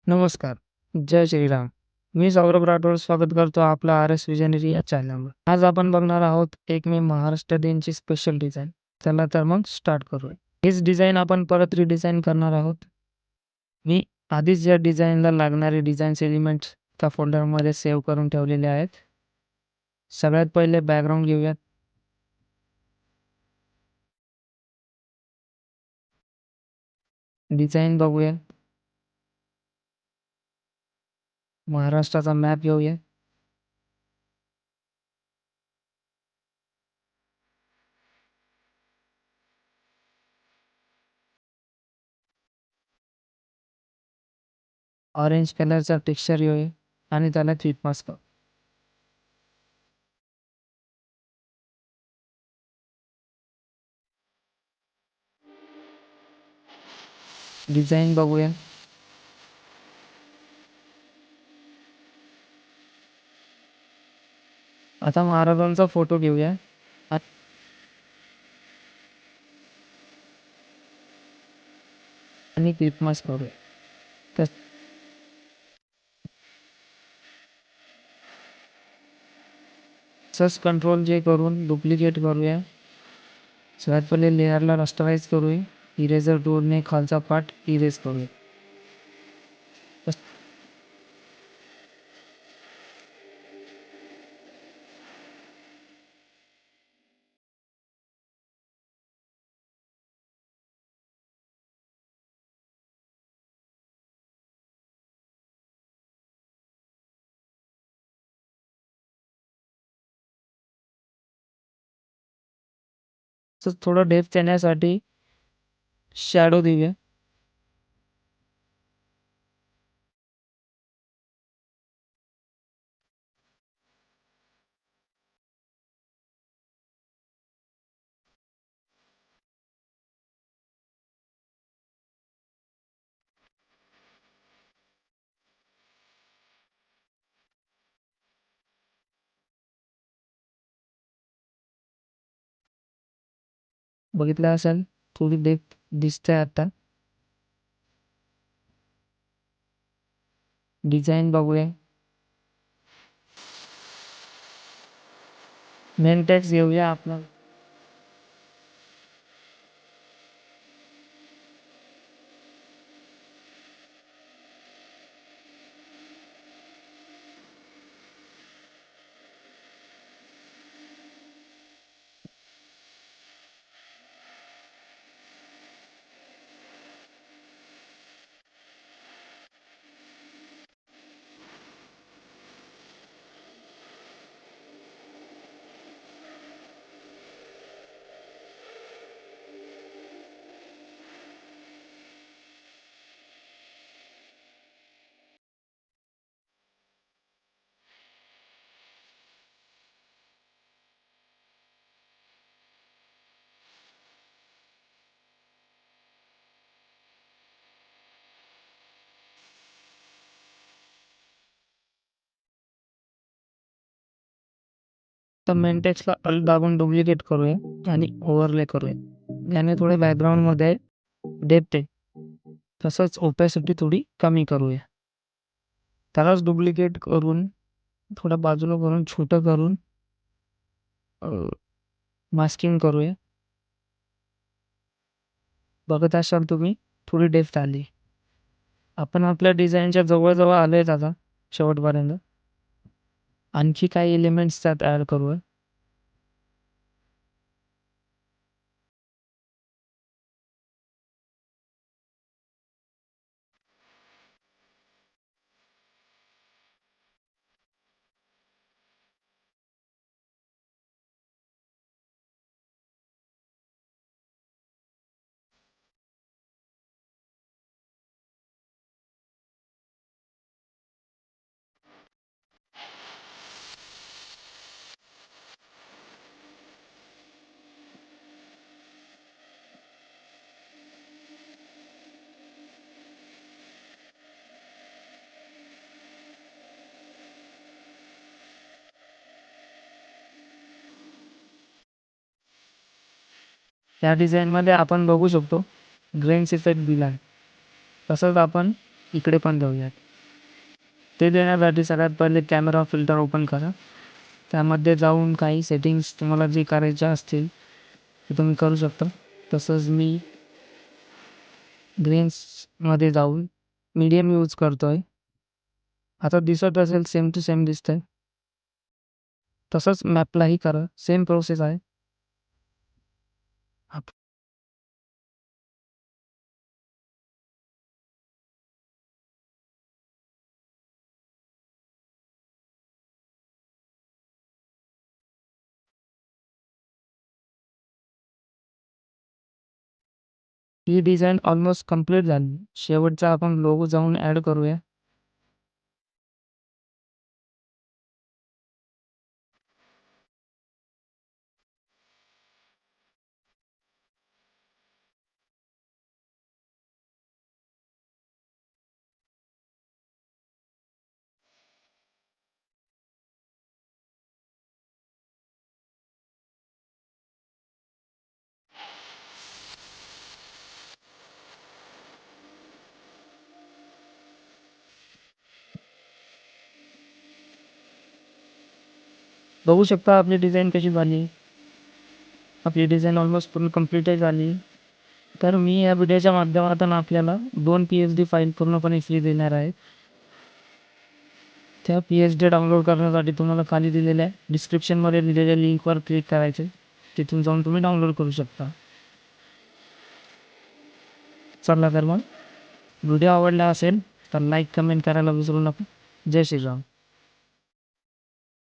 नमस्कार. जय श्रीराम. मी सौरभ राठोड स्वागत करतो आपलं आर.एस. विजनरी या चॅनलवर. आज आपण बघणार आहोत 1 मे महाराष्ट्र दिनची स्पेशल डिझाइन. चला तर मग स्टार्ट करूया. हीच डिझाइन आपण परत रिडिझाइन करणार आहोत. मी आधीच या डिझाइनला लागणारे डिझाईन्स एलिमेंट्स त्या फोल्डरमध्ये सेव्ह करून ठेवलेले आहेत. सगळ्यात पहिले बॅकग्राऊंड घेऊयात. डिझाइन बघूया. महाराष्ट्राचा मॅप घेऊया. ऑरेंज कलरचा टेक्स्चर घेऊया आणि त्याला टिक मार्क करू. डिझाइन बघूया. आता महाराजांचा फोटो घेऊया आणि टिक मार्क करूया. तसंच कंट्रोल जे करून डुप्लिकेट करूया. सगळ्यात पहिले लेअरला रास्टराईज करूया. इरेजर टूलने खालचा पार्ट इरेज करूया. तर थोडं डेप्थ येण्यासाठी शॅडो देऊया. बघितलं असेल थोडी डेप्थ दिसते आता. डिझाइन बघूया. मेन टेक्स्ट घेऊया आपला. तर मेन टेक्स्टला अल्ट दाबून डुप्लिकेट करूया आणि ओव्हरले करूया. याने थोडे बॅकग्राऊंडमध्ये डेप्थ आहे. तसंच ओपॅसिटी थोडी कमी करूया. त्यालाच डुप्लिकेट करून थोडं बाजूला करून छोटं करून मास्किंग करूया. बघत असाल तुम्ही थोडी डेप्थ आली. आपण आपल्या डिझाईनच्या जवळजवळ आलोय आता शेवटपर्यंत. आणखी काही एलिमेंट्स त्यात ॲड करूया. या डिझाईनमध्ये आपण बघू शकतो ग्रेन्स इफेक्ट दिला आहे. तसंच आपण इकडे पण जाऊयात. ते देण्यासाठी सगळ्यात पहिले कॅमेरा फिल्टर ओपन करा. त्यामध्ये जाऊन काही सेटिंग्स तुम्हाला जे करायच्या असतील ते तुम्ही करू शकता. तसंच मी ग्रेन्समध्ये जाऊन मीडियम यूज करतोय. आता दिसत असेल सेम टू सेम दिसतंय. तसंच मॅपलाही करा, सेम प्रोसेस आहे. ही डिझाईन ऑलमोस्ट कंप्लीट झाली. शेवटचा आपण लोगो जाऊन ॲड करूया. बघू शकता आपली डिझाईन कशी झाली. आपली डिझाईन ऑलमोस्ट पूर्ण कंप्लीटही झाली. तर मी या व्हिडिओच्या माध्यमातून आपल्याला 2 PSD फाईल पूर्णपणे फ्री देणार आहे. त्या PSD डाउनलोड करण्यासाठी तुम्हाला खाली दिलेल्या डिस्क्रिप्शनमध्ये दिलेल्या लिंकवर क्लिक करायचे. तिथून जाऊन तुम्ही डाउनलोड करू शकता. चला तर मग व्हिडिओ आवडला असेल तर लाईक कमेंट करायला विसरू नका. जय श्रीराम.